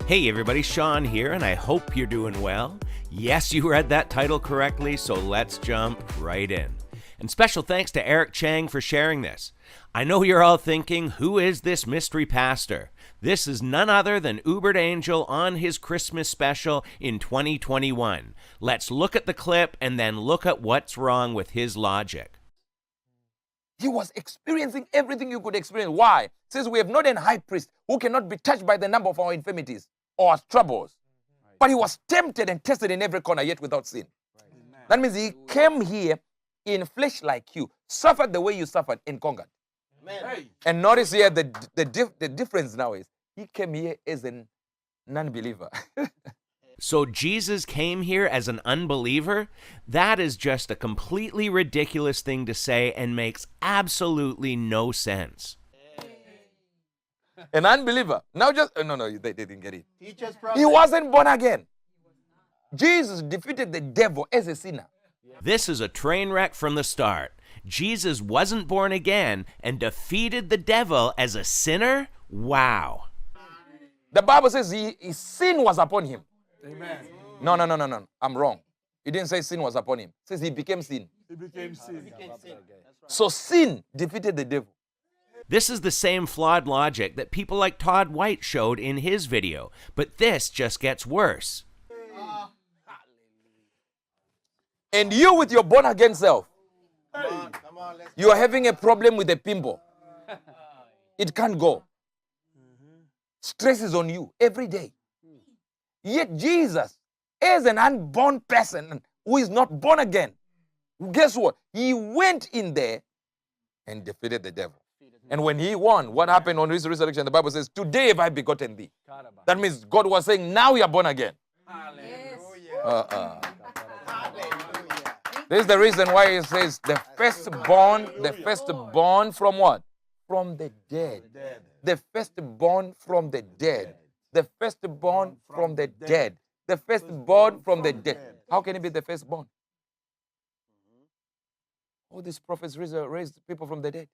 Hey everybody, Sean here, and I hope you're doing well. Yes, you read that title correctly, so let's jump right in. And special thanks to Eric Chang for sharing this. I know you're all thinking, who is this mystery pastor? This is none other than Ubered Angel on his Christmas special in 2021. Let's look at the clip and then look at what's wrong with his logic. He was experiencing everything you could experience. Why? It says we have not an high priest who cannot be touched by the number of our infirmities or our troubles. But he was tempted and tested in every corner, yet without sin. That means he came here in flesh like you, suffered the way you suffered, and conquered. Amen. And notice here the difference now is he came here as an unbeliever. So Jesus came here as an unbeliever? That is just a completely ridiculous thing to say and makes absolutely no sense. An unbeliever. Now they didn't get it. He wasn't born again. Jesus defeated the devil as a sinner. This is a train wreck from the start. Jesus wasn't born again and defeated the devil as a sinner? Wow. The Bible says his sin was upon him. Amen. No. I'm wrong. It didn't say sin was upon him. It says he became sin. He became sin. So sin defeated the devil. This is the same flawed logic that people like Todd White showed in his video, but this just gets worse. And you with your born-again self, you are having a problem with a pimple. It can't go. Stress is on you every day. Yet Jesus, as an unborn person who is not born again, guess what? He went in there and defeated the devil. And when he won, what happened on his resurrection? The Bible says, today have I begotten thee. That means God was saying, now you are born again. This is the reason why it says the firstborn from what? From the dead. The firstborn from the dead. The firstborn from the dead. The firstborn from the dead. How can he be the firstborn? All these prophets raised people from the dead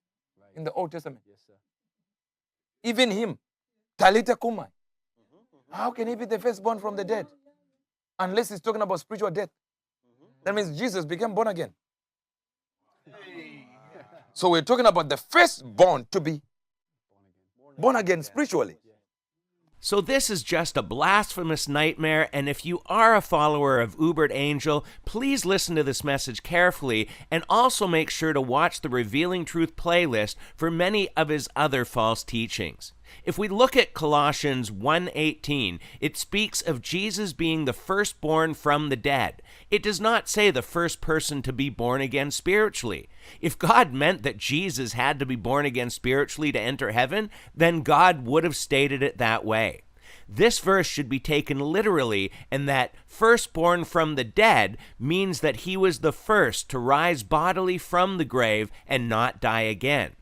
in the Old Testament. Yes, sir. Even him, Talita Kumai. How can he be the firstborn from the dead? Unless he's talking about spiritual death. That means Jesus became born again. So we're talking about the firstborn to be born again spiritually. So this is just a blasphemous nightmare, and if you are a follower of Ubered Angel, please listen to this message carefully and also make sure to watch the Revealing Truth playlist for many of his other false teachings. If we look at Colossians 1:18, it speaks of Jesus being the firstborn from the dead. It does not say the first person to be born again spiritually. If God meant that Jesus had to be born again spiritually to enter heaven, then God would have stated it that way. This verse should be taken literally, and that firstborn from the dead means that he was the first to rise bodily from the grave and not die again.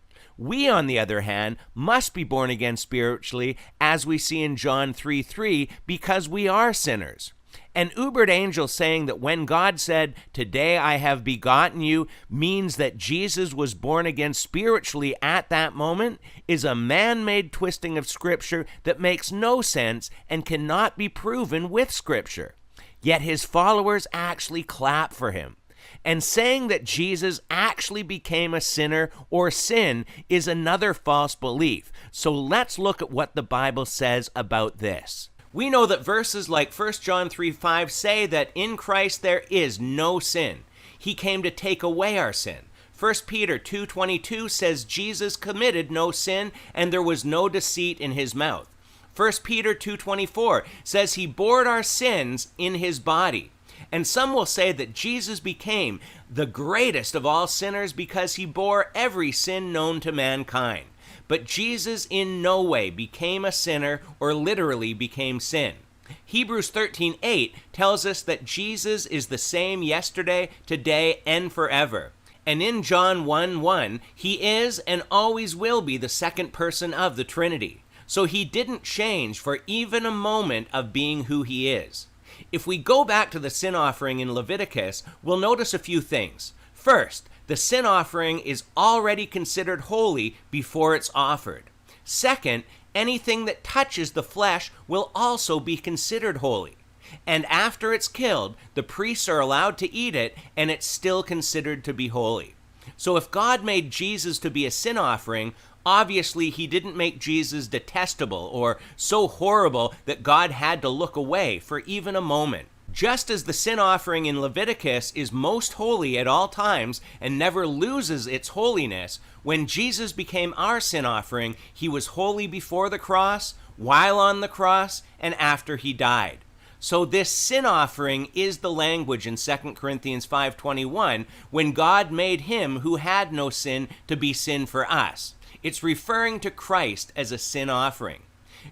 We, on the other hand, must be born again spiritually, as we see in John 3:3, because we are sinners. An Ubered Angel saying that when God said, "Today I have begotten you," means that Jesus was born again spiritually at that moment is a man-made twisting of Scripture that makes no sense and cannot be proven with Scripture. Yet his followers actually clap for him. And saying that Jesus actually became a sinner or sin is another false belief. So let's look at what the Bible says about this. We know that verses like 1 John 3:5 say that in Christ there is no sin. He came to take away our sin. 1 Peter 2:22 says Jesus committed no sin and there was no deceit in his mouth. 1 Peter 2:24 says he bore our sins in his body. And some will say that Jesus became the greatest of all sinners because he bore every sin known to mankind. But Jesus in no way became a sinner or literally became sin. Hebrews 13:8 tells us that Jesus is the same yesterday, today, and forever. And in John 1:1, he is and always will be the second person of the Trinity. So he didn't change for even a moment of being who he is. If we go back to the sin offering in Leviticus, we'll notice a few things. First, the sin offering is already considered holy before it's offered. Second, anything that touches the flesh will also be considered holy. And after it's killed, the priests are allowed to eat it, and it's still considered to be holy. So if God made Jesus to be a sin offering, obviously he didn't make Jesus detestable or so horrible that God had to look away for even a moment. Just as the sin offering in Leviticus is most holy at all times and never loses its holiness, when Jesus became our sin offering, he was holy before the cross, while on the cross, and after he died. So this sin offering is the language in 2 Corinthians 5:21 when God made him who had no sin to be sin for us. It's referring to Christ as a sin offering.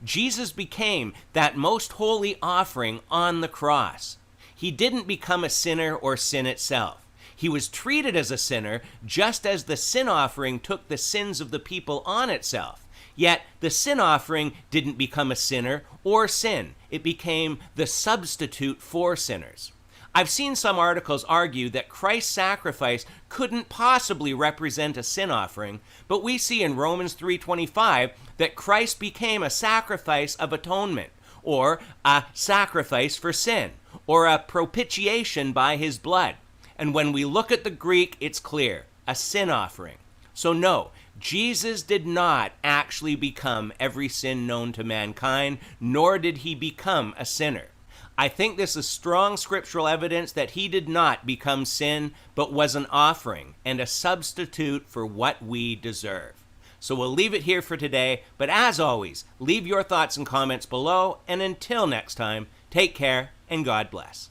Jesus became that most holy offering on the cross. He didn't become a sinner or sin itself. He was treated as a sinner just as the sin offering took the sins of the people on itself. Yet the sin offering didn't become a sinner or sin. It became the substitute for sinners. I've seen some articles argue that Christ's sacrifice couldn't possibly represent a sin offering, but we see in Romans 3:25 that Christ became a sacrifice of atonement, or a sacrifice for sin, or a propitiation by his blood. And when we look at the Greek, it's clear, a sin offering. So no, Jesus did not actually become every sin known to mankind, nor did he become a sinner. I think this is strong scriptural evidence that he did not become sin, but was an offering and a substitute for what we deserve. So we'll leave it here for today, but as always, leave your thoughts and comments below, and until next time, take care and God bless.